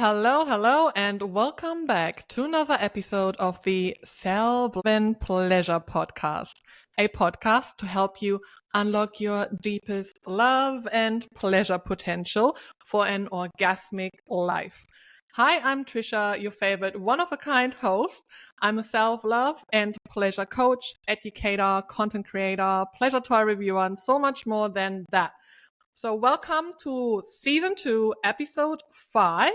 Hello, and welcome back to another episode of the Self-Driven Pleasure Podcast, a podcast to help you unlock your deepest love and pleasure potential for an orgasmic life. Hi, I'm Trisha, your favorite one-of-a-kind host. I'm a self-love and pleasure coach, educator, content creator, pleasure toy reviewer, and so much more than that. So welcome to season 2, episode 5,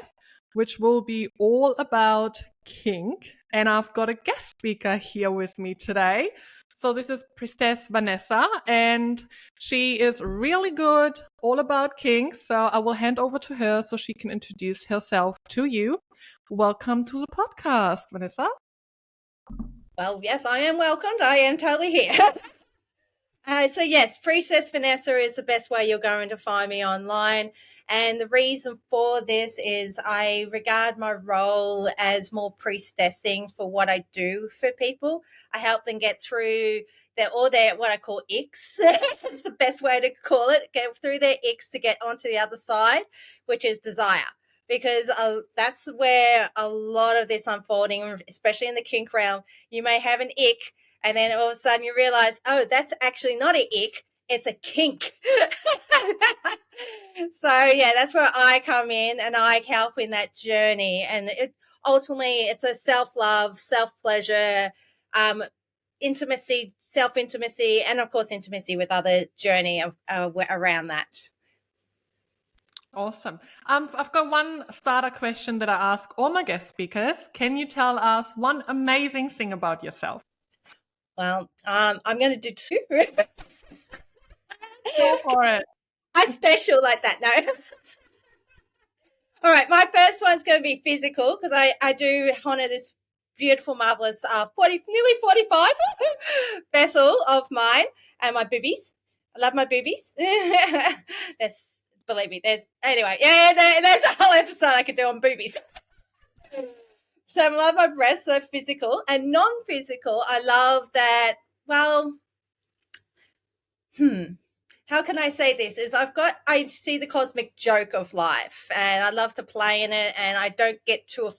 which will be all about kink. And I've got a guest speaker here with me today. So this is Priestess Vanessa, and she is really good all about kink. So I will hand over to her so she can introduce herself to you. Welcome to the podcast, Vanessa. Well, yes, I am welcomed. I am totally here. So yes, Priestess Vanessa is the best way you're going to find me online. And the reason for this is I regard my role as more priestessing for what I do for people. I help them get through their what I call icks. It's the best way to call it. Get through their icks to get onto the other side, which is desire. Because that's where a lot of this unfolding, especially in the kink realm, you may have an ick, and then all of a sudden you realize, oh, that's actually not an ick, it's a kink. So, yeah, that's where I come in and I help in that journey. And ultimately, it's a self-love, self-pleasure, intimacy, self-intimacy, and, of course, intimacy with other journey around that. Awesome. I've got one starter question that I ask all my guest speakers. Can you tell us one amazing thing about yourself? Well, I'm going to do two. Go for it. I'm special like that. No. All right. My first one's going to be physical because I do honor this beautiful, marvelous, nearly 45 vessel of mine and my boobies. I love my boobies. Believe me, there's a whole episode I could do on boobies. So I love my breasts, so physical and non-physical. I love that. Well, how can I say this? I see the cosmic joke of life, and I love to play in it, and I don't get too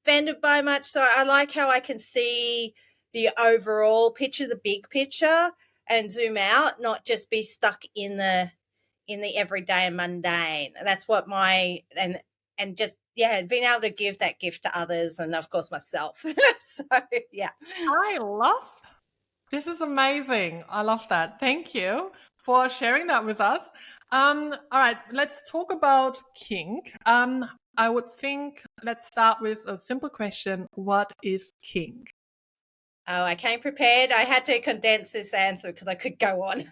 offended by much. So I like how I can see the overall picture, the big picture, and zoom out, not just be stuck in the everyday and mundane. That's what and just being able to give that gift to others and of course myself. So yeah. I love this. Is amazing. I love that. Thank you for sharing that with us. All right, let's talk about kink. I would think let's start with a simple question. What is kink? Oh, I came prepared. I had to condense this answer because I could go on.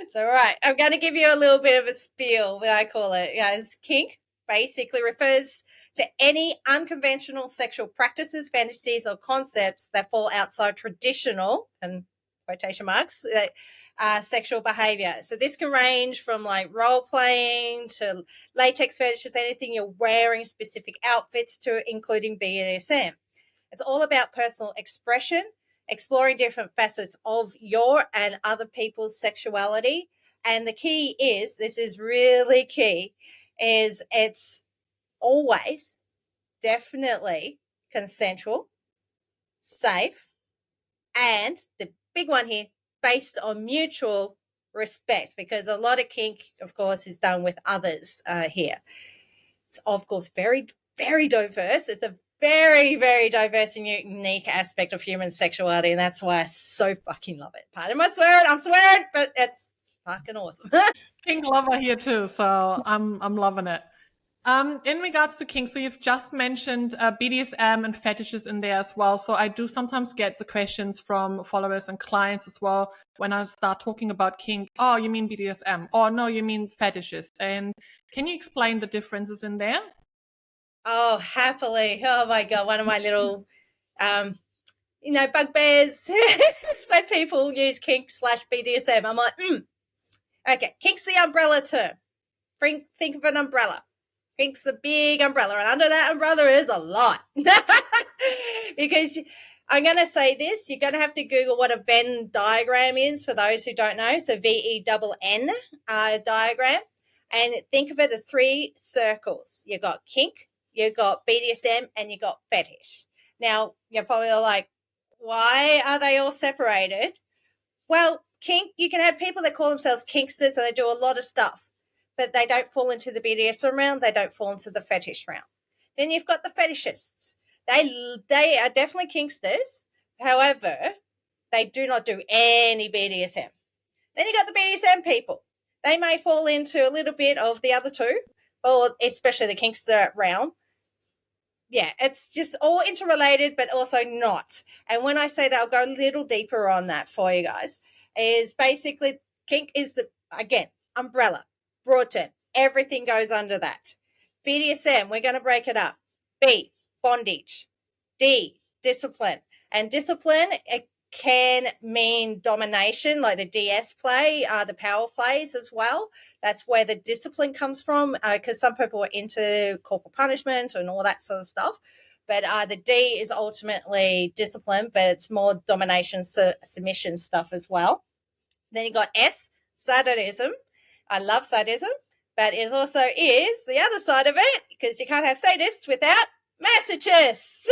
So, right, I'm going to give you a little bit of a spiel, what I call it. Guys, kink basically refers to any unconventional sexual practices, fantasies, or concepts that fall outside traditional, and quotation marks, sexual behavior. So this can range from like role playing to latex fetishes, anything you're wearing, specific outfits, to including BDSM. It's all about personal expression, exploring different facets of your and other people's sexuality. And the key is, this is really key, is it's always definitely consensual, safe, and the big one here, based on mutual respect, because a lot of kink, of course, is done with others here. It's, of course, very, very diverse. It's a very, very diverse and unique aspect of human sexuality, and that's why I so fucking love it. Pardon my swearing, I'm swearing, but it's fucking awesome. Kink lover here too, so I'm loving it. In regards to kink, so you've just mentioned BDSM and fetishes in there as well. So I do sometimes get the questions from followers and clients as well when I start talking about kink. Oh, you mean BDSM? Oh, no, you mean fetishes. And can you explain the differences in there? Oh, happily. Oh my God. One of my little, bugbears when people use kink / BDSM. I'm like, okay, kink's the umbrella term. Think of an umbrella. Kink's the big umbrella, and under that umbrella is a lot. Because I'm going to say this, you're going to have to Google what a Venn diagram is for those who don't know. So VENN diagram. And think of it as 3 circles. You've got kink, you got BDSM, and you got fetish. Now, you're probably like, why are they all separated? Well, kink, you can have people that call themselves kinksters and they do a lot of stuff, but they don't fall into the BDSM realm. They don't fall into the fetish realm. Then you've got the fetishists. They are definitely kinksters. However, they do not do any BDSM. Then you got the BDSM people. They may fall into a little bit of the other two, or especially the kinkster realm. Yeah, it's just all interrelated, but also not. And when I say that, I'll go a little deeper on that for you guys. Is basically kink is the, again, umbrella, broad term. Everything goes under that. BDSM, we're going to break it up. B, bondage. D, discipline. And discipline, it can mean domination, like the DS play, the power plays as well. That's where the discipline comes from, because some people are into corporal punishment and all that sort of stuff. But the D is ultimately discipline, but it's more domination, submission stuff as well. Then you got S, sadism. I love sadism, but it also is the other side of it, because you can't have sadists without masochists.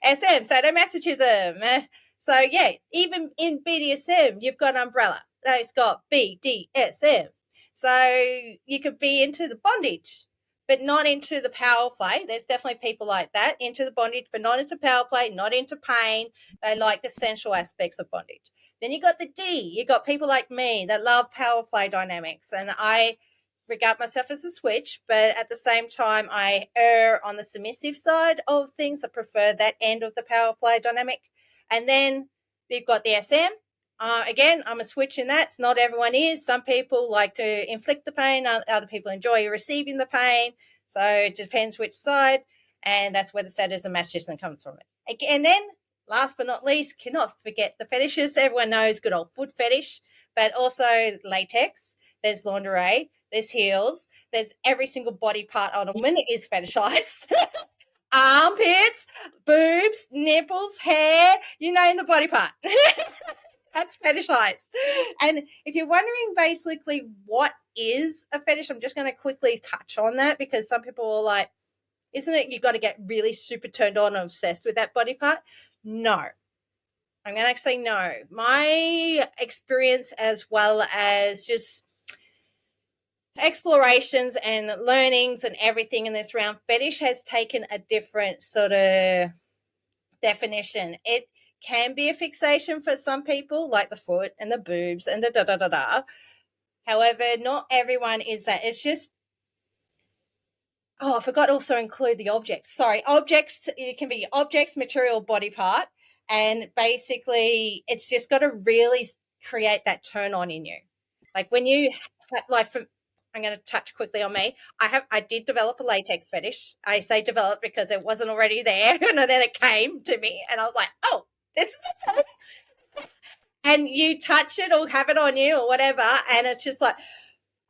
SM, sadomasochism. So yeah, even in BDSM, you've got an umbrella. It's got BDSM. So you could be into the bondage, but not into the power play. There's definitely people like that, into the bondage, but not into power play, not into pain. They like the sensual aspects of bondage. Then you got the D. You got people like me that love power play dynamics, and I regard myself as a switch, but at the same time, I err on the submissive side of things. I prefer that end of the power play dynamic. And then you've got the SM. Again, I'm a switch in that. Not everyone is. Some people like to inflict the pain. Other people enjoy receiving the pain. So it depends which side. And that's where the sadism masochism comes from. And then, last but not least, cannot forget the fetishes. Everyone knows good old foot fetish, but also latex. There's lingerie. There's heels. There's every single body part on a woman is fetishized. Armpits, boobs, nipples, hair, you name the body part. That's fetishized. And if you're wondering basically what is a fetish, I'm just going to quickly touch on that, because some people are like, isn't it you've got to get really super turned on and obsessed with that body part? No. I'm going to say no. My experience, as well as just explorations and learnings and everything in this round, fetish has taken a different sort of definition. It can be a fixation for some people, like the foot and the boobs and the da-da-da-da. However, not everyone is that. It's just, I forgot to also include the objects. Sorry, objects, it can be objects, material, body part, and basically it's just got to really create that turn on in you. Like when you, like for, I'm going to touch quickly on me. I did develop a latex fetish. I say develop because it wasn't already there, and then it came to me, and I was like, oh, this is the time. And you touch it or have it on you or whatever, and it's just like,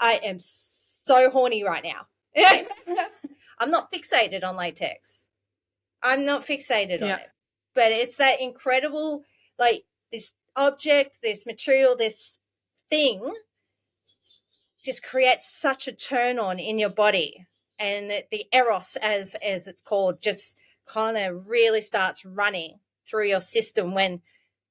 I am so horny right now. I'm not fixated on latex. I'm not fixated on it, but it's that incredible, like this object, this material, this thing just creates such a turn on in your body, and the eros, as it's called, just kind of really starts running through your system when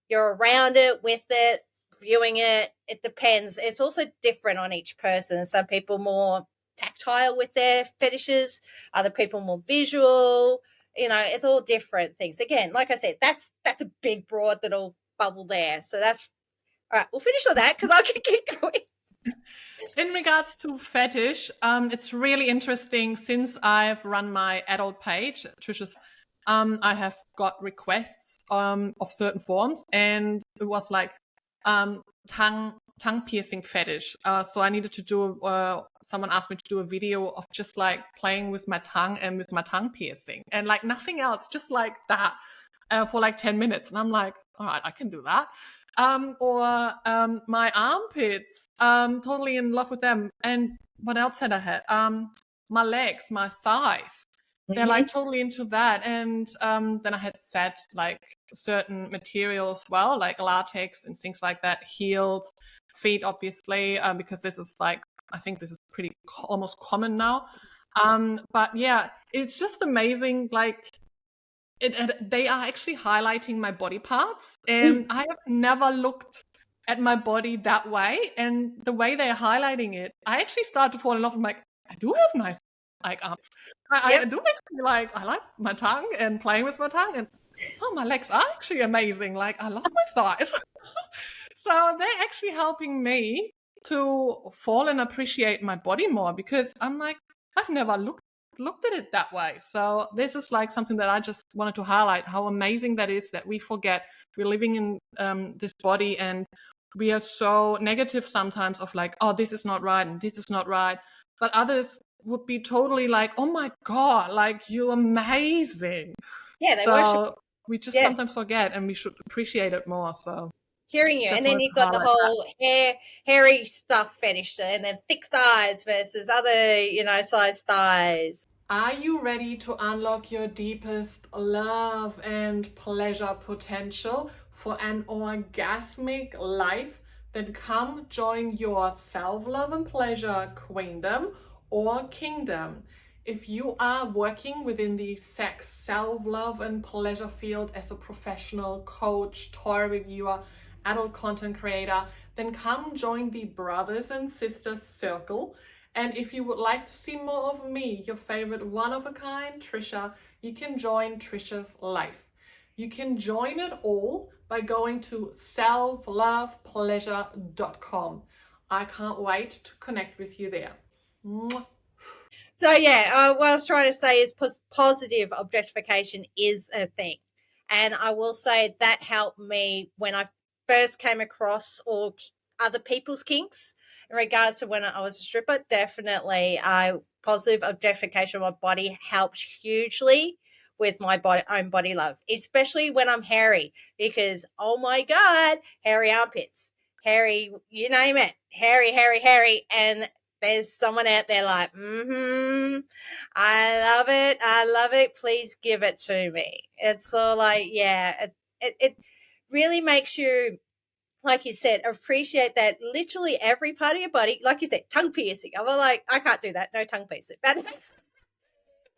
you're around it, with it, viewing it. It depends. It's also different on each person. Some people more tactile with their fetishes, other people more visual. It's all different things. Again, like I said, that's a big broad little bubble there. So that's all right. We'll finish on that because I can keep going. In regards to fetish, it's really interesting. Since I've run my adult page, Trisha's, I have got requests of certain forms, and it was like tongue piercing fetish. So I needed to do. Someone asked me to do a video of just like playing with my tongue and with my tongue piercing, and like nothing else, just like that for like 10 minutes. And I'm like, all right, I can do that. Or my armpits, totally in love with them. And what else had I had? My legs, my thighs. They're like totally into that. And then I had set like certain materials as well, like latex and things like that, heels, feet, obviously, because this is like, I think this is pretty almost common now. But yeah, it's just amazing. Like they are actually highlighting my body parts, and I have never looked at my body that way. And the way they're highlighting it, I actually start to fall in love. I'm like, I do have nice like arms. I Yep. do actually like, I like my tongue and playing with my tongue, and oh, my legs are actually amazing. Like, I love my thighs. So they're actually helping me to fall and appreciate my body more, because I'm like, I've never looked at it that way. So this is like something that I just wanted to highlight, how amazing that is, that we forget we're living in this body, and we are so negative sometimes of like, oh, this is not right and this is not right. But others would be totally like, oh my God, like, you're amazing. Yeah, they worship. So we just Yeah, sometimes forget, and we should appreciate it more. So hearing you. And just then wanted you've to got the highlight that. whole hairy stuff fetish, and then thick thighs versus other, size thighs. Are you ready to unlock your deepest love and pleasure potential for an orgasmic life? Then come join your self-love and pleasure queendom or kingdom. If you are working within the sex, self-love and pleasure field as a professional coach, toy reviewer, adult content creator, then come join the Brothers and Sisters Circle. And if you would like to see more of me, your favorite one-of-a-kind Trisha, you can join Trisha's Life. You can join it all by going to selflovepleasure.com. I can't wait to connect with you there. Mwah. So yeah, what I was trying to say is positive objectification is a thing, and I will say that helped me when I first came across or other people's kinks in regards to when I was a stripper. Definitely, positive objectification of my body helped hugely with my own body love, especially when I'm hairy, because oh my God, hairy armpits, hairy, you name it, hairy, and there's someone out there like, I love it, please give it to me. It's all like, yeah, it really makes you, like you said, appreciate that literally every part of your body, like you said, tongue piercing. I'm like, I can't do that, no tongue piercing. But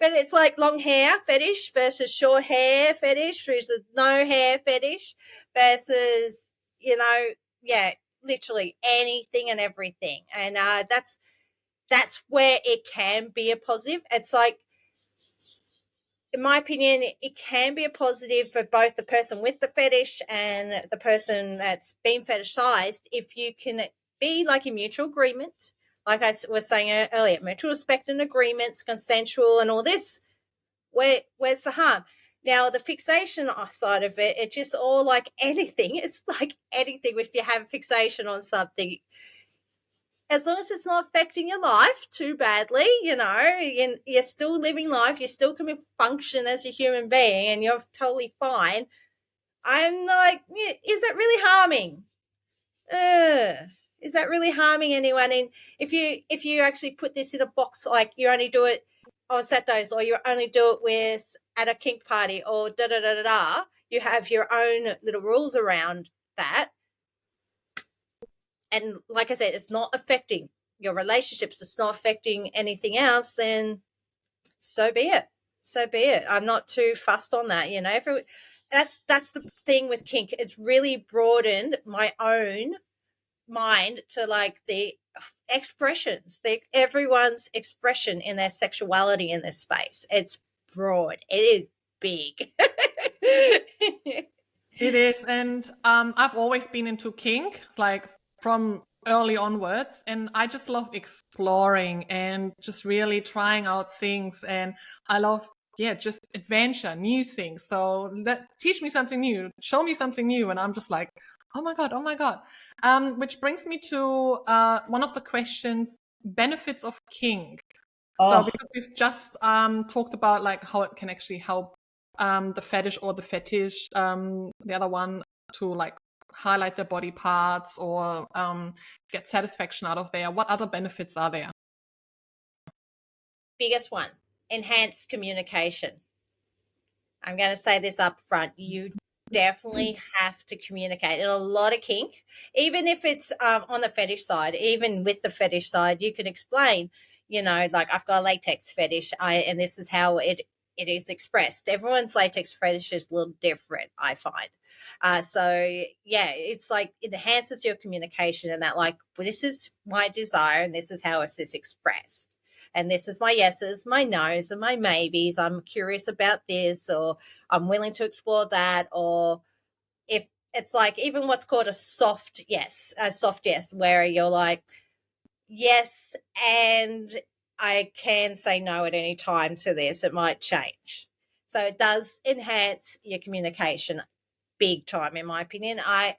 it's like long hair fetish versus short hair fetish versus no hair fetish versus, yeah, literally anything and everything. And that's where it can be a positive. It's like, in my opinion, it can be a positive for both the person with the fetish and the person that's been fetishized if you can be like in mutual agreement. Like I was saying earlier, mutual respect and agreements, consensual and all this. Where's the harm? Now, the fixation side of it, it's just all like anything. It's like anything. If you have a fixation on something, as long as it's not affecting your life too badly, you're still living life, you still can function as a human being, and you're totally fine. I'm like, is that really harming? Is that really harming anyone? And if you actually put this in a box, like you only do it on Saturdays, or you only do it with at a kink party, or da da da da da, you have your own little rules around that. And like I said, it's not affecting your relationships, it's not affecting anything else, then so be it. So be it. I'm not too fussed on that, that's the thing with kink. It's really broadened my own mind to like the expressions, everyone's expression in their sexuality in this space. It's broad. It is big. It is, and I've always been into kink, like from early onwards, and I just love exploring and just really trying out things, and I love, yeah, just adventure, new things. So teach me something new, show me something new, and I'm just like, oh my God, oh my God. Which brings me to one of the questions: benefits of kink. So Oh, because we've just talked about like how it can actually help the fetish or the fetish, the other one, to like highlight their body parts or get satisfaction out of there. What other benefits are there? biggest one, enhanced communication. I'm going to say this up front. You definitely have to communicate. In a lot of kink, even if it's on the fetish side, even with the fetish side, you can explain, you know, like I've got a latex fetish, and this is how it is expressed. Everyone's latex fetish is a little different, I find. So yeah, it's like it enhances your communication, and that like, well, this is my desire and this is how it's expressed. And this is my yeses, my nos, and my maybes. I'm curious about this, or I'm willing to explore that. Or if it's like even what's called a soft yes, where you're like, yes, and I can say no at any time to this. It might change. So it does enhance your communication big time, in my opinion. I've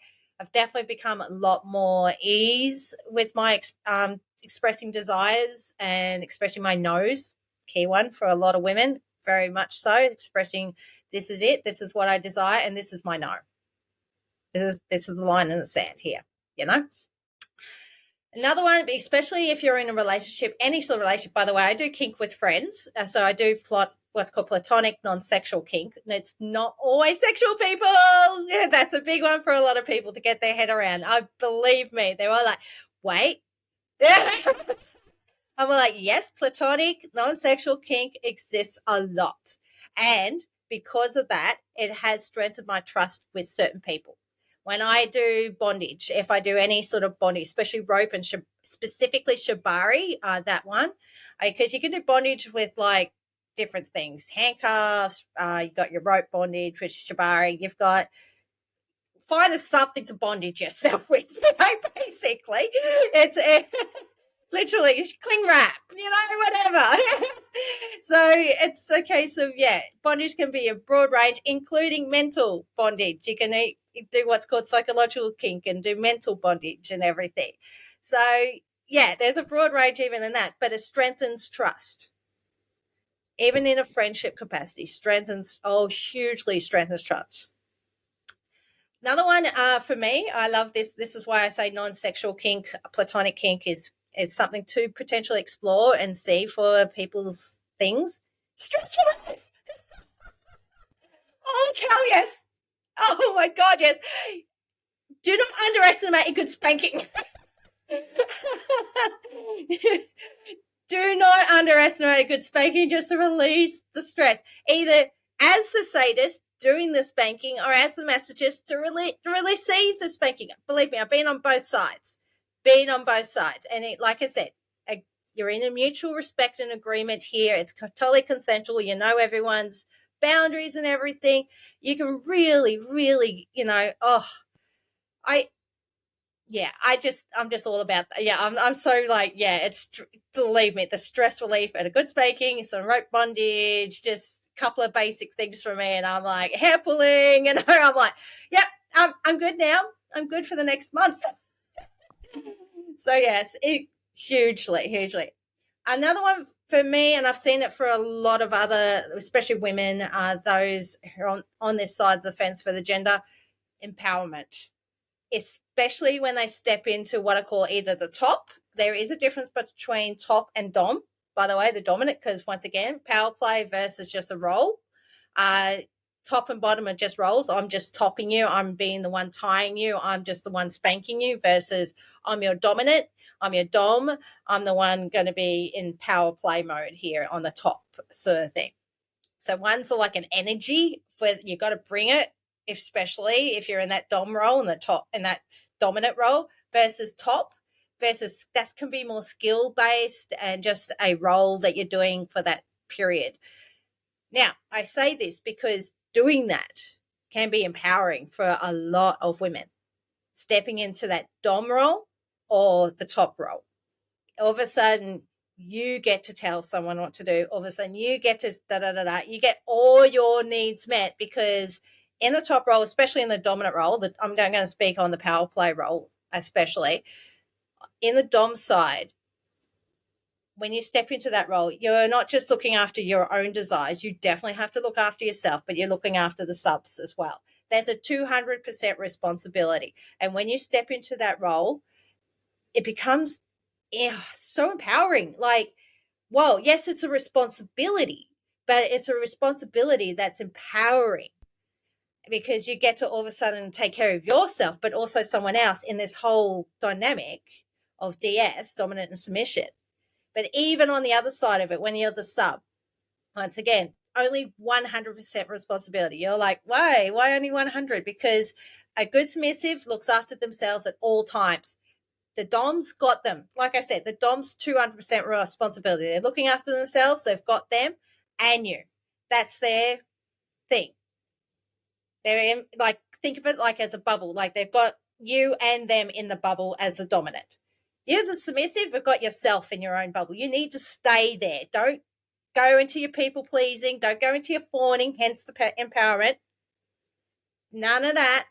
definitely become a lot more ease with my expressing desires and expressing my no's. Key one for a lot of women, very much so. Expressing this is it, this is what I desire, and this is my no. This is the line in the sand here, you know. Another one, especially if you're in a relationship, any sort of relationship, by the way, I do kink with friends. So I do what's called platonic non-sexual kink. And it's not always sexual, people. Yeah, that's a big one for a lot of people to get their head around. Believe me, they were like, wait. I'm like, yes, platonic non-sexual kink exists a lot. And because of that, it has strengthened my trust with certain people. When I do bondage, if I do any sort of bondage, especially rope and specifically shibari, that one, because you can do bondage with like different things, handcuffs, you've got your rope bondage, which is shibari, you've got find something to bondage yourself with. Basically, it's literally cling wrap, you know, whatever. So it's a case of, yeah, bondage can be a broad range, including mental bondage. You can do what's called psychological kink and do mental bondage and everything. So yeah, there's a broad range even in that, but it strengthens trust. Even in a friendship capacity, hugely strengthens trust. Another one for me, I love this. This is why I say non-sexual kink, platonic kink is something to potentially explore and see for people's things. Stress relief. Oh, hell yes. Oh, my God, yes. Do not underestimate a good spanking. Do not underestimate a good spanking just to release the stress. Either as the sadist doing the spanking or as the masochist to receive the spanking. Believe me, I've been on both sides. And like I said, you're in a mutual respect and agreement here. It's totally consensual. You know everyone's boundaries and everything. You can really, really, you know, I'm just all about that. Yeah, I'm so like, yeah, it's, believe me, the stress relief and a good spanking, some rope bondage, just a couple of basic things for me. And I'm like hair pulling, and I'm like, yep, I'm good now. I'm good for the next month. So yes, hugely. Another one for me, and I've seen it for a lot of other, especially women, those who are on this side of the fence for the gender empowerment, especially when they step into what I call either the top. There is a difference between top and dom, by the way, the dominant, because once again, power play versus just a role. Top and bottom are just roles. I'm just topping you. I'm being the one tying you. I'm just the one spanking you versus I'm your dominant. I'm your dom. I'm the one going to be in power play mode here on the top sort of thing. So one's like an energy where you got to bring it, especially if you're in that dom role and the top in that dominant role versus top versus that can be more skill based and just a role that you're doing for that period. Now, I say this because doing that can be empowering for a lot of women, stepping into that dom role or the top role. All of a sudden, you get to tell someone what to do. All of a sudden, you get to you get all your needs met, because in the top role, especially in the dominant role, I'm going to speak on the power play role, especially in the dom side. When you step into that role, you're not just looking after your own desires. You definitely have to look after yourself, but you're looking after the subs as well. There's a 200% responsibility. And when you step into that role, it becomes so empowering. Like, whoa, yes, it's a responsibility, but it's a responsibility that's empowering, because you get to all of a sudden take care of yourself, but also someone else in this whole dynamic of DS, dominant and submission. But even on the other side of it, when you're the sub, once again, only 100% responsibility. You're like, why only 100? Because a good submissive looks after themselves at all times. The dom's got them. Like I said, the dom's 200% responsibility. They're looking after themselves. They've got them and you. That's their thing. They're in, like, think of it like as a bubble. Like they've got you and them in the bubble as the dominant. You, the submissive, have got yourself in your own bubble. You need to stay there. Don't go into your people pleasing. Don't go into your fawning, hence the empowerment. None of that.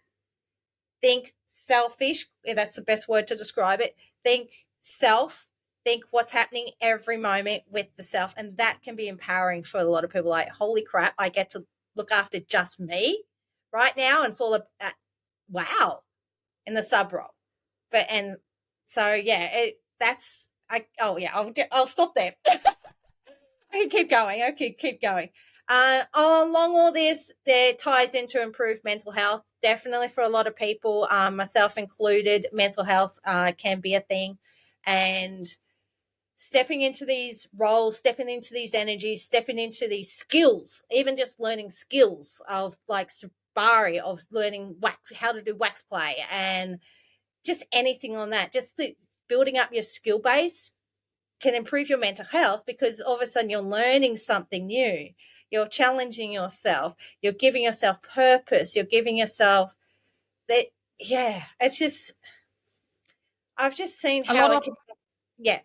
Think selfish. That's the best word to describe it. Think self. Think what's happening every moment with the self. And that can be empowering for a lot of people. Like, holy crap, I get to look after just me right now. And it's all about, wow, in the sub role. But, and so, yeah, I'll stop there. I can keep going. Okay, keep going. Along all this, there ties into improved mental health. Definitely for a lot of people, myself included, mental health can be a thing. And stepping into these roles, stepping into these energies, stepping into these skills, even just learning skills of like Sabari, of learning how to do wax play and just anything on that, just building up your skill base can improve your mental health because all of a sudden you're learning something new. You're challenging yourself. You're giving yourself purpose. You're giving yourself that. Yeah, it's just, I've just seen how it can, yeah.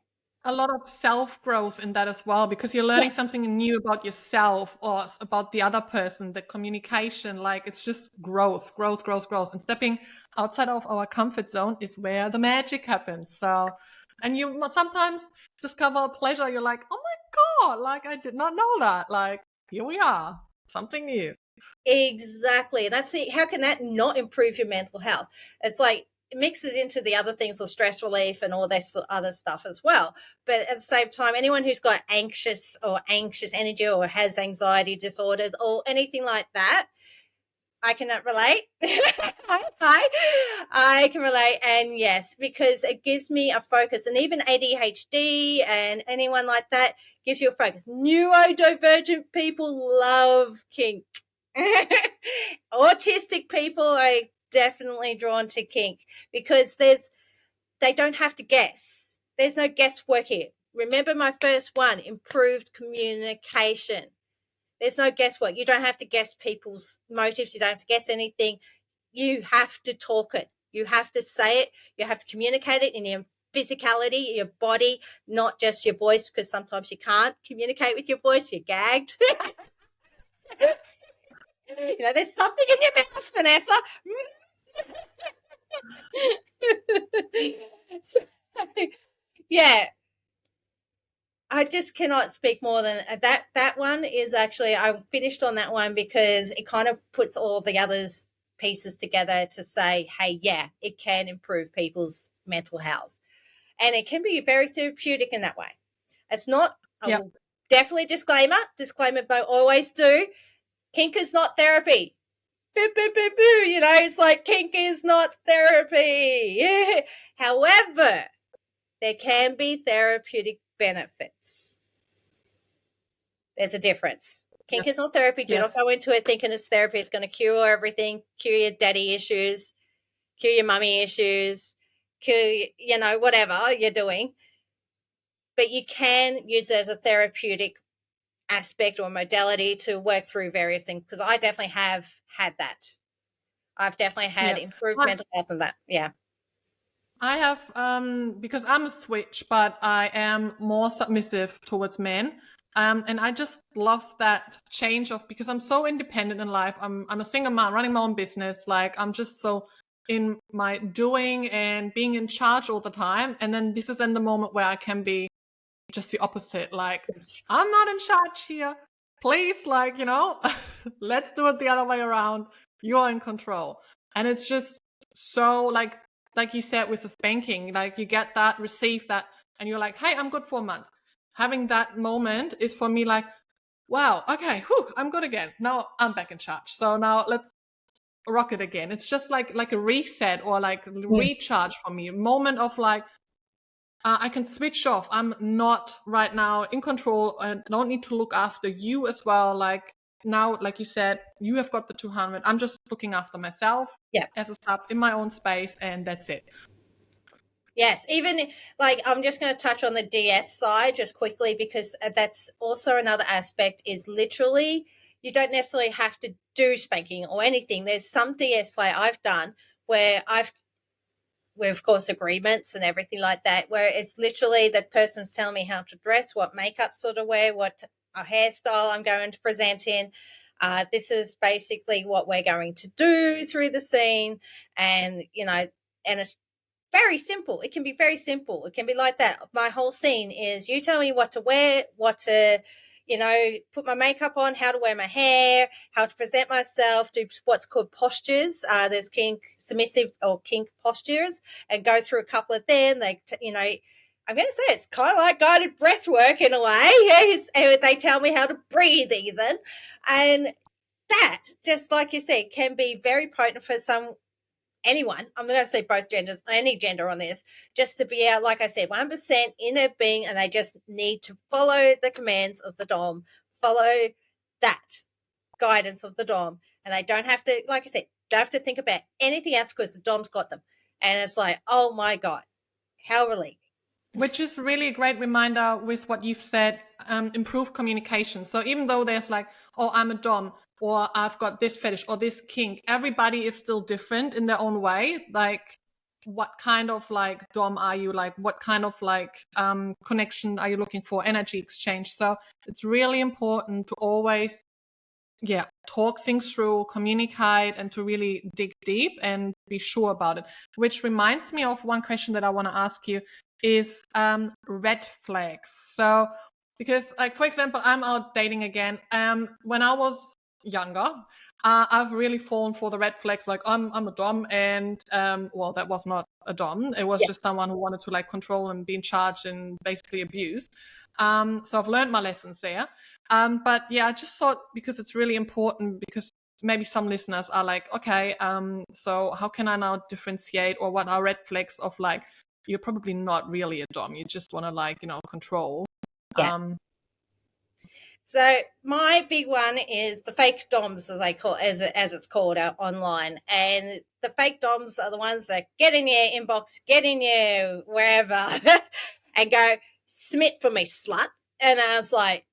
A lot of self-growth in that as well, because you're learning Yes. something new about yourself or about the other person, the communication, like it's just growth. And stepping outside of our comfort zone is where the magic happens. So, and you sometimes discover pleasure. You're like, oh my God, like I did not know that. Like, here we are, something new. Exactly. And that's how can that not improve your mental health? It's like, it mixes into the other things of stress relief and all this other stuff as well. But at the same time, anyone who's got anxious energy or has anxiety disorders or anything like that, I cannot relate. I can relate. And yes, because it gives me a focus, and even ADHD and anyone like that gives you a focus. Neurodivergent people love kink. Autistic people are definitely drawn to kink because they don't have to guess. There's no guesswork here. Remember my first one, improved communication. There's no guesswork. You don't have to guess people's motives. You don't have to guess anything. You have to talk it. You have to say it. You have to communicate it in your physicality, your body, not just your voice, because sometimes you can't communicate with your voice. You're gagged. There's something in your mouth, Vanessa. So, yeah. I just cannot speak more than that. That one is actually, I finished on that one because it kind of puts all the others pieces together to say, hey, yeah, it can improve people's mental health. And it can be very therapeutic in that way. It's not, definitely disclaimer, but always do. Kink is not therapy. Boo, boo, boo, boo. It's like kink is not therapy. However, there can be therapeutic benefits. There's a difference. Kink is not therapy. Do not go into it thinking it's therapy. It's going to cure everything, cure your daddy issues, cure your mummy issues, cure, whatever you're doing. But you can use it as a therapeutic aspect or modality to work through various things, because I definitely have had that. I've definitely had improved mental health in that. Yeah. I have, because I'm a switch, but I am more submissive towards men. And I just love that change because I'm so independent in life. I'm a single mom running my own business. Like I'm just so in my doing and being in charge all the time. And then this is then the moment where I can be just the opposite. Like I'm not in charge here. Please, let's do it the other way around. You're in control. And it's just so like you said with the spanking, like you get that, receive that, and you're like, hey, I'm good for a month. Having that moment is for me like, wow, okay, I'm good again. Now I'm back in charge. So now let's rock it again. It's just like a reset or like recharge for me. A moment of like, I can switch off. I'm not right now in control. I don't need to look after you as well. Like now, like you said, you have got the 200. I'm just looking after myself Yeah. as a sub in my own space, and that's it. Yes, even like I'm just going to touch on the DS side just quickly because that's also another aspect is literally you don't necessarily have to do spanking or anything. There's some DS play I've done where with of course agreements and everything like that, where it's literally that person's telling me how to dress, what makeup sort of wear, what a hairstyle I'm going to present in. This is basically what we're going to do through the scene, and and it's very simple. It can be very simple. It can be like that. My whole scene is you tell me what to wear, what to, put my makeup on, how to wear my hair, how to present myself, do what's called postures. There's kink, submissive or kink postures, and go through a couple of them. I'm going to say it's kind of like guided breath work in a way. Yes, and they tell me how to breathe even. And that, just like you said, can be very potent for anyone. I'm not going to say both genders, any gender on this, just to be out, like I said, 100% in their being, and they just need to follow the commands of the Dom, follow that guidance of the Dom, and they don't have to, like I said, don't have to think about anything else because the Dom's got them. And it's like, oh my God, how relieving. Which is really a great reminder with what you've said, improve communication. So even though there's like, oh, I'm a dom, or I've got this fetish or this kink, everybody is still different in their own way. Like, what kind of like dom are you? Like, what kind of like connection are you looking for? Energy exchange. So it's really important to always, talk things through, communicate, and to really dig deep and be sure about it. Which reminds me of one question that I want to ask you is red flags. So, because like, for example, I'm out dating again. When I was younger, I've really fallen for the red flags. Like I'm a dom, and well, that was not a dom. It was Yeah. just someone who wanted to like control and be in charge and basically abuse. So I've learned my lessons there. But yeah, I just thought because it's really important, because maybe some listeners are like, okay, so how can I now differentiate, or what are red flags of like, you're probably not really a dom, you just want to like, control. Yeah. So my big one is the fake DOMs, as they call as it's called out online, and the fake DOMs are the ones that get in your inbox, get in your wherever, and go submit for me, slut. And I was like,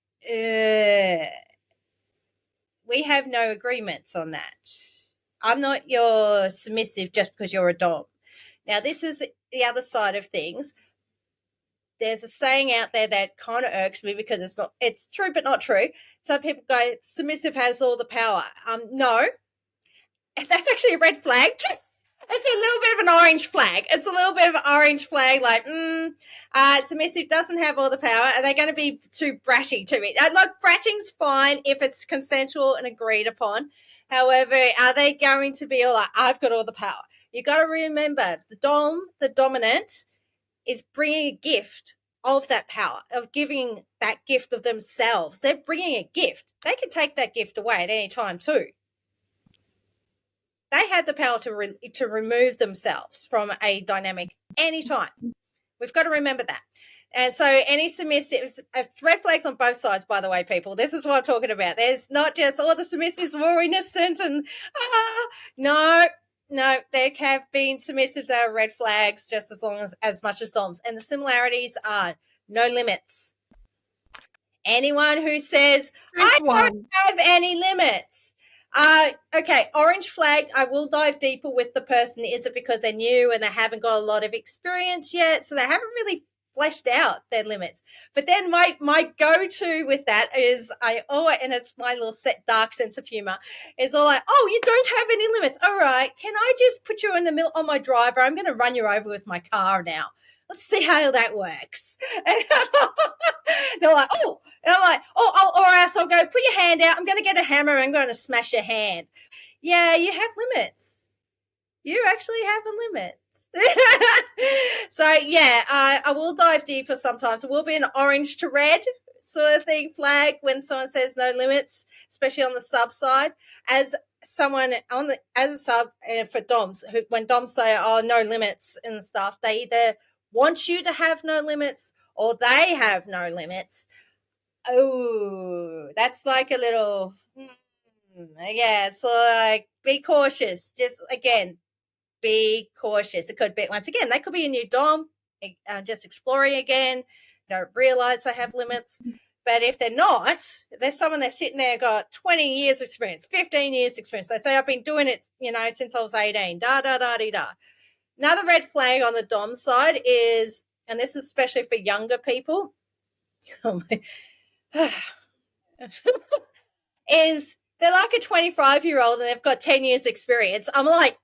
we have no agreements on that. I'm not your submissive just because you're a dom. Now this is the other side of things. There's a saying out there that kind of irks me because it's true but not true. Some people go, submissive has all the power. No, that's actually a red flag. It's a little bit of an orange flag. It's a little bit of an orange flag, like, submissive doesn't have all the power. Are they going to be too bratty to me? Look, bratting's fine if it's consensual and agreed upon. However, are they going to be all like, I've got all the power? You got to remember, the dominant, is bringing a gift of that power, of giving that gift of themselves. They're bringing a gift. They can take that gift away at any time too. They have the power to remove themselves from a dynamic anytime. We've got to remember that. And so any submissives, it's red flags on both sides, by the way, people. This is what I'm talking about. There's not just all the submissives were innocent and no, there have been submissives that are red flags just as much as DOMs. And the similarities are no limits. Anyone who says, I don't have any limits. Okay, orange flag, I will dive deeper with the person. Is it because they're new and they haven't got a lot of experience yet? So they haven't really fleshed out their limits. But then my go-to with that is and it's my little dark sense of humor, is all like, oh, you don't have any limits. All right, can I just put you in the middle on my driver? I'm going to run you over with my car now. Let's see how that works. They're like, oh, and I'm like, or else I'll go, put your hand out. I'm going to get a hammer and I'm going to smash your hand. Yeah, you have limits. You actually have a limit. So, yeah, I will dive deeper sometimes. It will be an orange to red sort of thing flag when someone says no limits, especially on the sub side. As a sub for DOMs, when DOMs say, oh, no limits and stuff, they either want you to have no limits or they have no limits, oh, that's like a little, yeah, it's like be cautious. Just again, be cautious. It could be, once again, they could be a new dom, just exploring again, don't realize they have limits. But if they're not, there's someone that's sitting there got 20 years experience, 15 years experience. They say, I've been doing it, since I was 18, da. Another red flag on the dom side is, and this is especially for younger people, is they're like a 25-year-old and they've got 10 years experience. I'm like,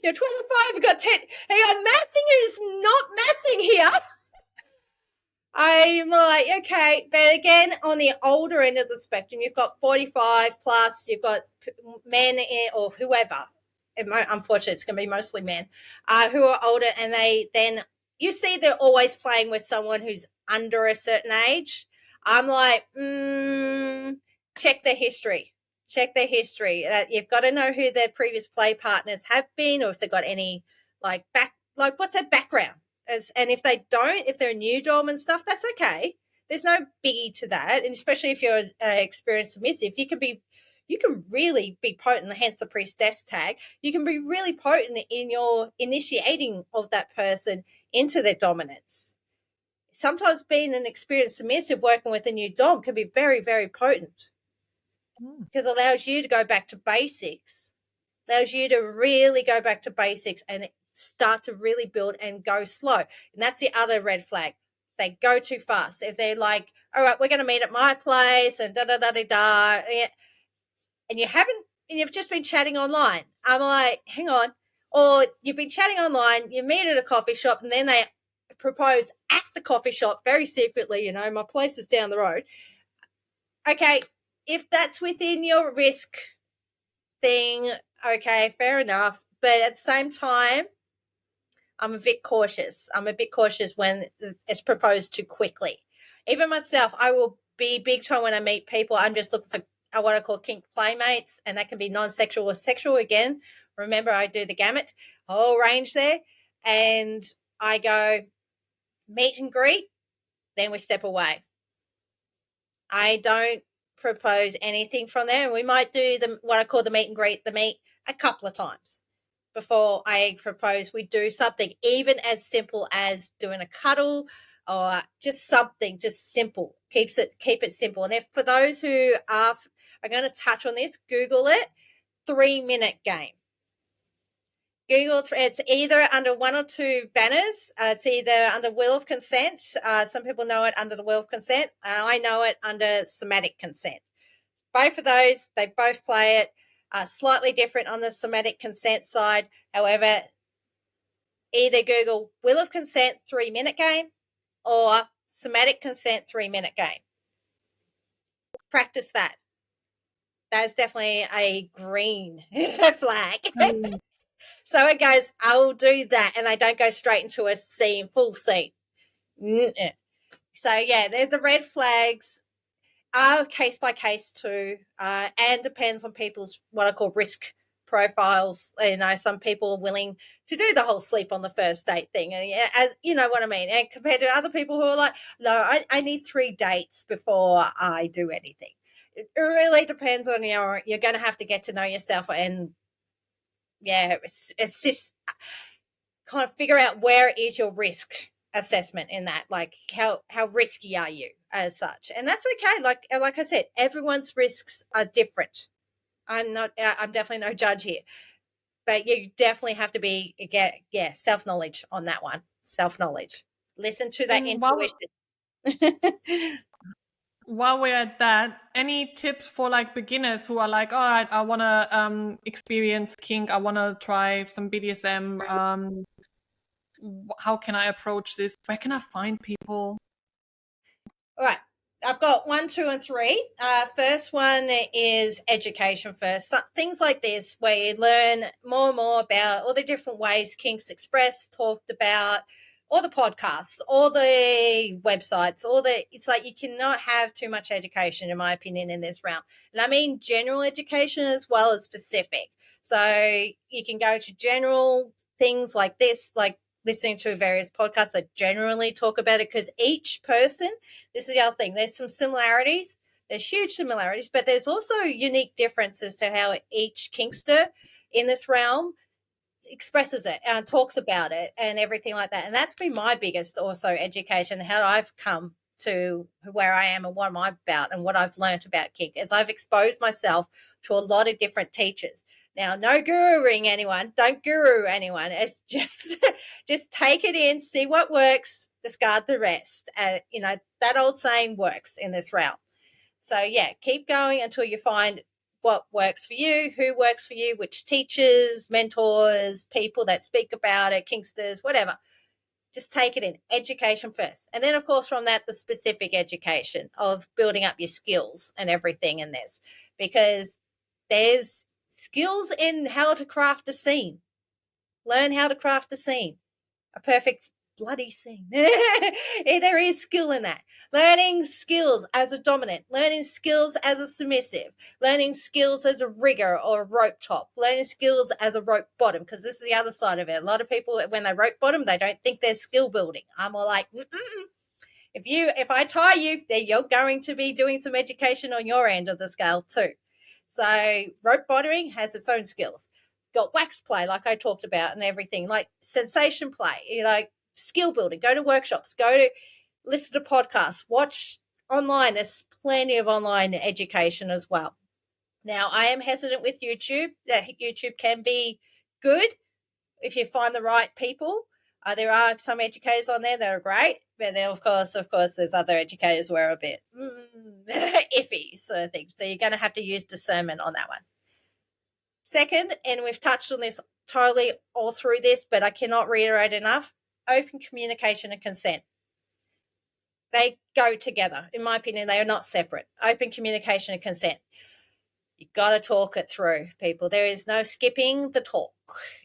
you're 25, you've got 10. Hang on, mathing is not mathing here. I'm like, okay. But again, on the older end of the spectrum, you've got 45 plus, you've got men or whoever. Unfortunately, it's going to be mostly men who are older, and you see they're always playing with someone who's under a certain age. I'm like, check their history. Check their history. You've got to know who their previous play partners have been, or if they've got any what's their background. And if they don't, if they're a new dom and stuff, that's okay. There's no biggie to that. And especially if you're experienced submissive, you can really be potent, hence the priestess tag. You can be really potent in your initiating of that person into their dominance. Sometimes being an experienced submissive working with a new dom can be very, very potent because it allows you to go back to basics, allows you to really go back to basics and start to really build and go slow. And that's the other red flag. They go too fast. If they're like, all right, we're going to meet at my place and da, and you've just been chatting online. I'm like, hang on. Or you've been chatting online, you meet at a coffee shop, and then they propose at the coffee shop very secretly, my place is down the road. Okay, if that's within your risk thing, okay, fair enough. But at the same time, I'm a bit cautious. When it's proposed too quickly. Even myself, I will be big time when I meet people. I'm just looking for what I call kink playmates, and that can be non-sexual or sexual. Again, remember, I do the gamut, whole range there. And I go meet and greet, then we step away. I don't propose anything from there. And we might do what I call the meet and greet, the meet a couple of times before I propose we do something, even as simple as doing a cuddle or just something, just simple. Keep it simple. And if for those who are going to touch on this, Google it, 3-minute game. Google, it's either under one or two banners. It's either under will of consent. Some people know it under the will of consent. I know it under somatic consent. Both of those, they both play it. Slightly different on the somatic consent side. However, either Google will of consent 3-minute game or somatic consent 3-minute game. Practice that. That is definitely a green flag. So it goes, I'll do that, and they don't go straight into a full scene. So yeah, there's the red flags. Are case by case too, and depends on people's what I call risk profiles. Some people are willing to do the whole sleep on the first date thing, and as you know what I mean. And compared to other people who are like, no, I need 3 dates before I do anything. It really depends on you're going to have to get to know yourself, and it's just kind of figure out where is your risk assessment in that, like how risky are you as such. And that's okay. Like I said, everyone's risks are different. I'm definitely no judge here, but you definitely have to be self-knowledge on that one. Self-knowledge, listen to that intuition. While we're at that, any tips for beginners who are like, all right, I want to experience kink, I want to try some BDSM, how can I approach this? Where can I find people? All right. I've got 1, 2, and 3. First one is education first. Things like this where you learn more and more about all the different ways kinks expressed, talked about, all the podcasts, all the websites, it's like you cannot have too much education, in my opinion, in this realm. And I mean general education as well as specific. So you can go to general things like this, like listening to various podcasts that generally talk about it, because each person, this is the other thing, there's some similarities. There's huge similarities, but there's also unique differences to how each Kinkster in this realm expresses it and talks about it and everything like that. And that's been my biggest also education, how I've come to where I am and what I'm about and what I've learned about kink, as I've exposed myself to a lot of different teachers. Now, no guruing anyone, don't guru anyone. It's just take it in, see what works, discard the rest. That old saying works in this realm. So yeah, keep going until you find what works for you, who works for you, which teachers, mentors, people that speak about it, Kinksters, whatever. Just take it in. Education first. And then, of course, from that, the specific education of building up your skills and everything in this, because there's skills in how to craft a scene. Learn how to craft a scene. A perfect bloody scene. There is skill in that. Learning skills as a dominant, learning skills as a submissive, learning skills as a rigger or a rope top, learning skills as a rope bottom, because this is the other side of it. A lot of people, when they rope bottom, they don't think they're skill building. I'm all like, if I tie you, then you're going to be doing some education on your end of the scale too. So rope bottoming has its own skills. Got wax play, like I talked about, and everything, like sensation play, like skill building. Go to workshops, go to listen to podcasts, watch online. There's plenty of online education as well. Now, I am hesitant with YouTube. YouTube can be good if you find the right people. There are some educators on there that are great, but then of course, there's other educators who are a bit iffy sort of thing. So you're going to have to use discernment on that one. Second, and we've touched on this totally all through this, but I cannot reiterate enough, open communication and consent. They go together. In my opinion, they are not separate. Open communication and consent. You've got to talk it through, people. There is no skipping the talk.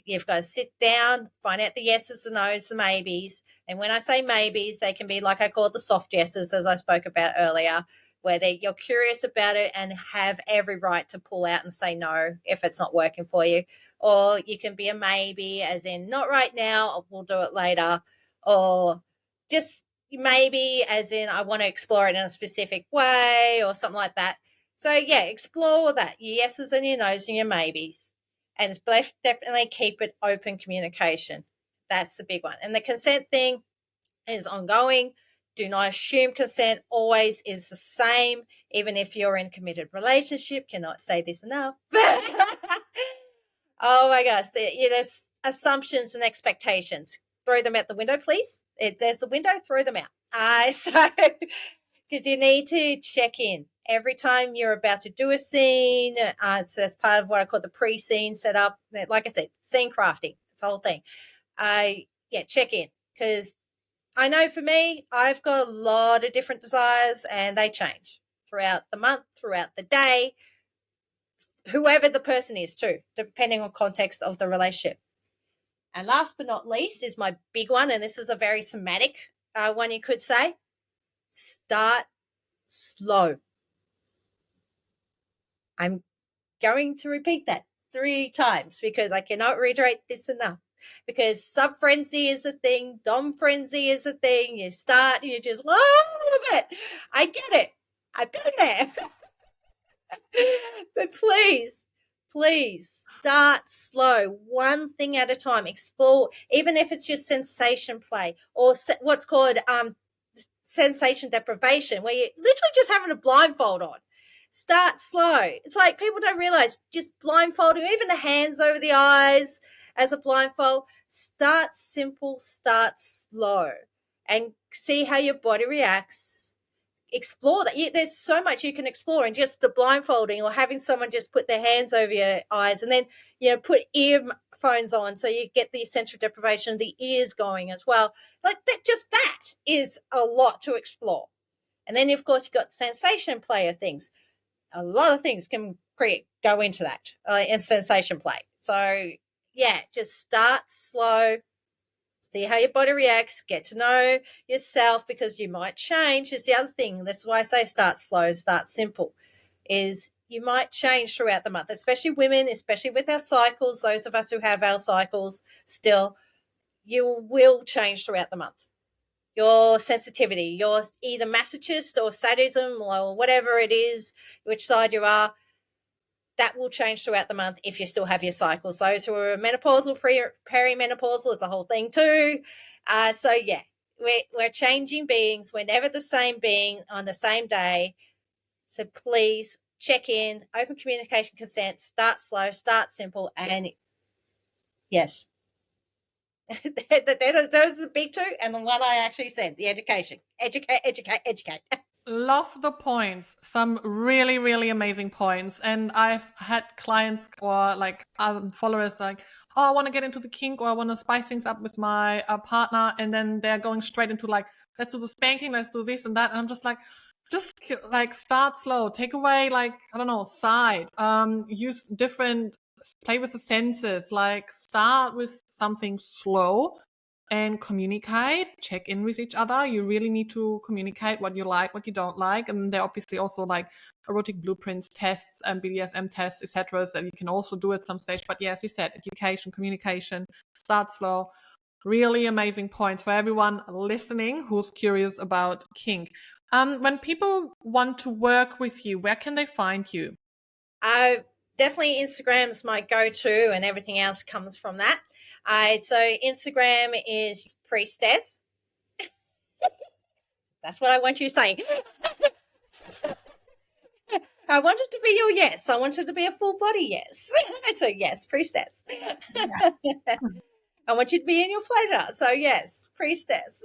You've got to sit down, find out the yeses, the nos, the maybes. And when I say maybes, they can be like I call it the soft yeses, as I spoke about earlier, where you're curious about it and have every right to pull out and say no if it's not working for you. Or you can be a maybe, as in not right now, we'll do it later. Or just maybe, as in I want to explore it in a specific way or something like that. So, yeah, explore that, your yeses and your nos and your maybes. And definitely keep it open communication. That's the big one. And the consent thing is ongoing. Do not assume consent always is the same, even if you're in a committed relationship. Cannot say this enough. Oh, my gosh. There's assumptions and expectations. Throw them out the window, please. There's the window, throw them out. Because you need to check in every time you're about to do a scene. So that's part of what I call the pre-scene setup. Like I said, scene crafting. It's the whole thing. Check in, because I know for me, I've got a lot of different desires and they change throughout the month, throughout the day, whoever the person is too, depending on context of the relationship. And last but not least is my big one, and this is a very somatic one, you could say. Start slow. I'm going to repeat that 3 times because I cannot reiterate this enough. Because sub frenzy is a thing, dom frenzy is a thing. You start and you just love it. I get it. I've been there. But please start slow, one thing at a time. Explore, even if it's just sensation play or what's called sensation deprivation, where you're literally just having a blindfold on. Start slow. It's like people don't realize just blindfolding, even the hands over the eyes as a blindfold. Start simple, start slow, and see how your body reacts. Explore that. There's so much you can explore in just the blindfolding, or having someone just put their hands over your eyes and then put earphones on so you get the central deprivation of the ears going as well. Like that, just that is a lot to explore. And then of course you've got sensation player things. A lot of things can go into that in sensation play. So yeah, just start slow, See how your body reacts, get to know yourself, because you might change. Is the other thing. That's why I say start slow, start simple, is you might change throughout the month, especially women, especially with our cycles. Those of us who have our cycles still, you will change throughout the month. Your sensitivity, your either masochist or sadism or whatever it is, which side you are, that will change throughout the month if you still have your cycles. Those who are menopausal, perimenopausal, it's a whole thing too. So yeah, we're changing beings. We're never the same being on the same day. So please check in, open communication, consent, start slow, start simple, and yes. Those are the big two, and the one I actually said, the education. Educate, educate, educate. Love the points. Some really, really amazing points. And I've had clients or like followers like, oh, I want to get into the kink, or I want to spice things up with my partner. And then they're going straight into like, let's do the spanking, let's do this and that. And I'm just like, like start slow, take away like, I don't know, side, use different, play with the senses, like start with something slow and communicate, check in with each other. You really need to communicate what you like, what you don't like. And there are obviously also like erotic blueprints, tests, and BDSM tests, etc., that you can also do at some stage. But yeah, as you said, education, communication, start slow. Really amazing points for everyone listening who's curious about kink. When people want to work with you, where can they find you? Definitely Instagram's my go-to, and everything else comes from that. So Instagram is Priestess. That's what I want you saying. I wanted to be your yes. I wanted to be a full body yes. So yes, Priestess. Yeah. I want you to be in your pleasure. So yes, Priestess.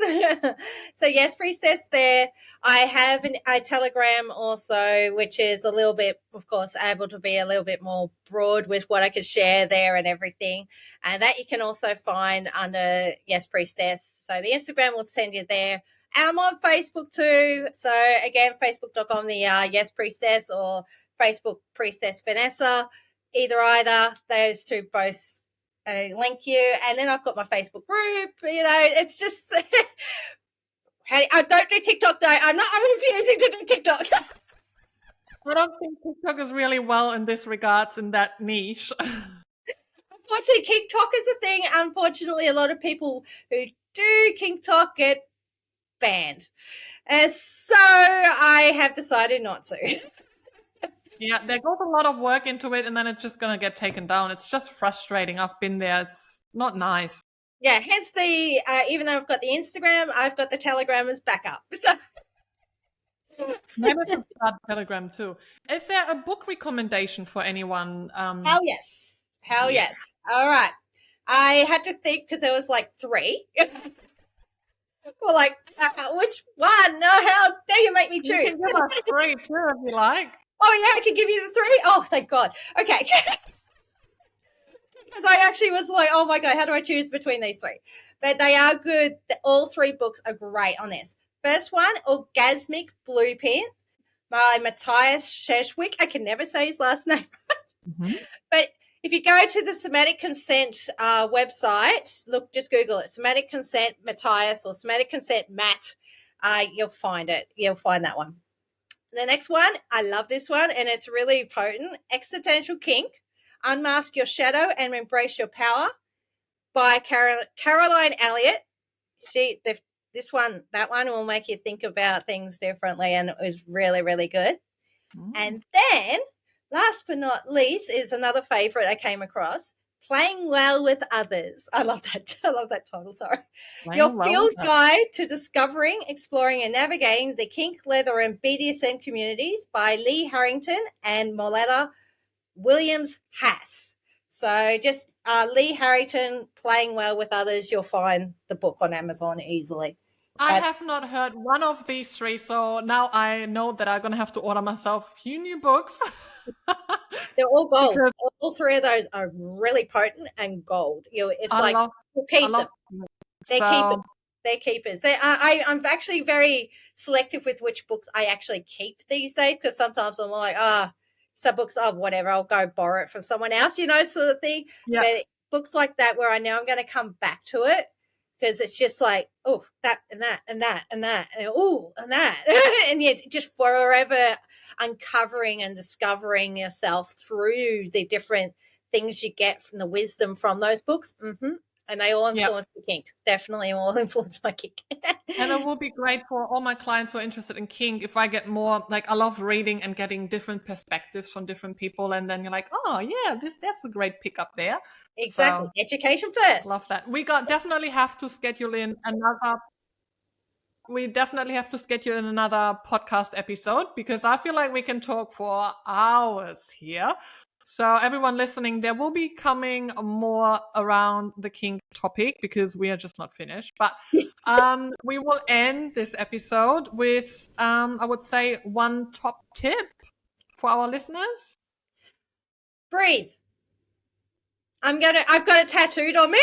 So yes, Priestess there. I have a Telegram also, which is a little bit, of course, able to be a little bit more broad with what I could share there and everything. And that you can also find under Yes Priestess. So the Instagram will send you there. I'm on Facebook too. So again, facebook.com, the Yes Priestess, or Facebook Priestess Vanessa. Either, those two both link you. And then I've got my Facebook group. It's just I don't do TikTok though. I'm refusing to do TikTok. I don't think TikTok is really well in this regards, in that niche. Unfortunately, TikTok is a thing. Unfortunately, a lot of people who do TikTok get banned. So I have decided not to. Yeah, there goes a lot of work into it, and then it's just going to get taken down. It's just frustrating. I've been there. It's not nice. Yeah, hence the, even though I've got the Instagram, I've got the Telegram as backup. So Maybe I should start Telegram too. Is there a book recommendation for anyone? Hell yes. Hell yes. All right. I had to think because there was like 3. Well, like, which one? No, how dare you make me choose? You can give us 3 too if you like. Oh, yeah, I can give you the 3. Oh, thank God. Okay. Because I actually was like, oh my God, how do I choose between these 3? But they are good. All 3 books are great on this. First one, Orgasmic Blueprint by Matthias Sheshwick. I can never say his last name. Mm-hmm. But if you go to the Somatic Consent website, look, just Google it, Somatic Consent Matthias or Somatic Consent Matt, you'll find it. You'll find that one. The next one, I love this one, and it's really potent. Existential Kink, Unmask Your Shadow and Embrace Your Power by Caroline Elliott. That one will make you think about things differently, and it was really, really good. And then, last but not least, is another favorite I came across, Playing Well with Others. I love that. I love that title. Sorry. Your field guide to discovering, exploring, and navigating the kink, leather, and BDSM communities by Lee Harrington and Moletta Williams-Hass. So just Lee Harrington, Playing Well with Others. You'll find the book on Amazon easily. I have not heard one of these 3, so now I know that I'm going to have to order myself a few new books. They're all gold. All 3 of those are really potent and gold. It's we'll keep them. They're keepers. I'm actually very selective with which books I actually keep these days, because sometimes I'm like, some books, whatever, I'll go borrow it from someone else, sort of thing. Yeah. But books like that where I know I'm going to come back to it, because it's just like, oh, that and that and that and that and oh and that and you're just forever uncovering and discovering yourself through the different things you get from the wisdom from those books. And they all influence the kink. Definitely all influence my kink. And it will be great for all my clients who are interested in kink if I get more, like, I love reading and getting different perspectives from different people. And then you're like, oh, yeah, that's a great pickup there. Exactly. So, Education first. love that. We definitely have to schedule in another. We definitely have to schedule in another podcast episode because I feel like we can talk for hours here. So everyone listening, there will be coming more around the kink topic because we are just not finished. But we will end this episode with, I would say, one top tip for our listeners. Breathe. I've got it tattooed on me.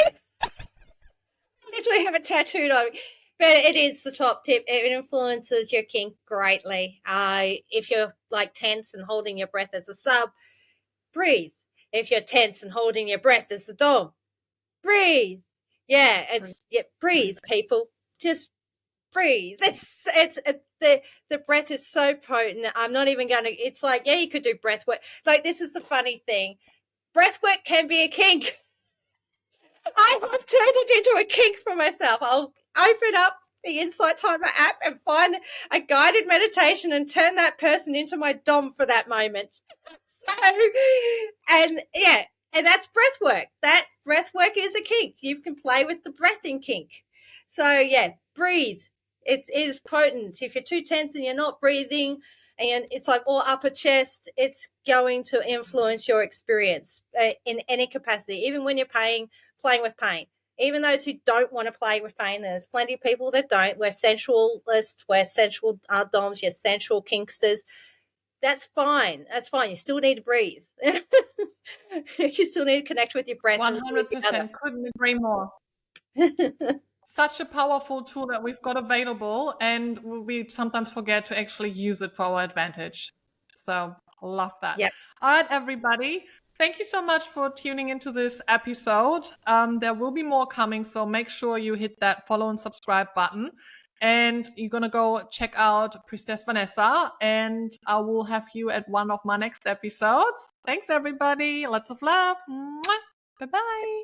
Literally have it tattooed on me. But it is the top tip. It influences your kink greatly. If you're like tense and holding your breath as a sub, breathe. If you're tense and holding your breath as the dom, breathe. Yeah, breathe, people. Just breathe. The breath is so potent. I'm not even going to. It's like, yeah, you could do breath work. Like, this is the funny thing. Breath work can be a kink. I have turned it into a kink for myself. I'll open up the Insight Timer app and find a guided meditation and turn that person into my dom for that moment. So, and that's breath work. That breath work is a kink. You can play with the breath in kink. So, yeah, breathe. It is potent. If you're too tense and you're not breathing and it's like all upper chest, it's going to influence your experience in any capacity, even when you're playing with pain. Even those who don't want to play with pain, there's plenty of people that don't. We're sensualists, we're sensual doms, you're sensual kinksters. That's fine. That's fine. You still need to breathe. You still need to connect with your breath. 100%. Couldn't agree more. Such a powerful tool that we've got available, and we sometimes forget to actually use it for our advantage. So, love that. Yep. All right, everybody. Thank you so much for tuning into this episode. There will be more coming, so make sure you hit that follow and subscribe button. And you're going to go check out Priestess Vanessa, and I will have you at one of my next episodes. Thanks, everybody. Lots of love. Bye-bye.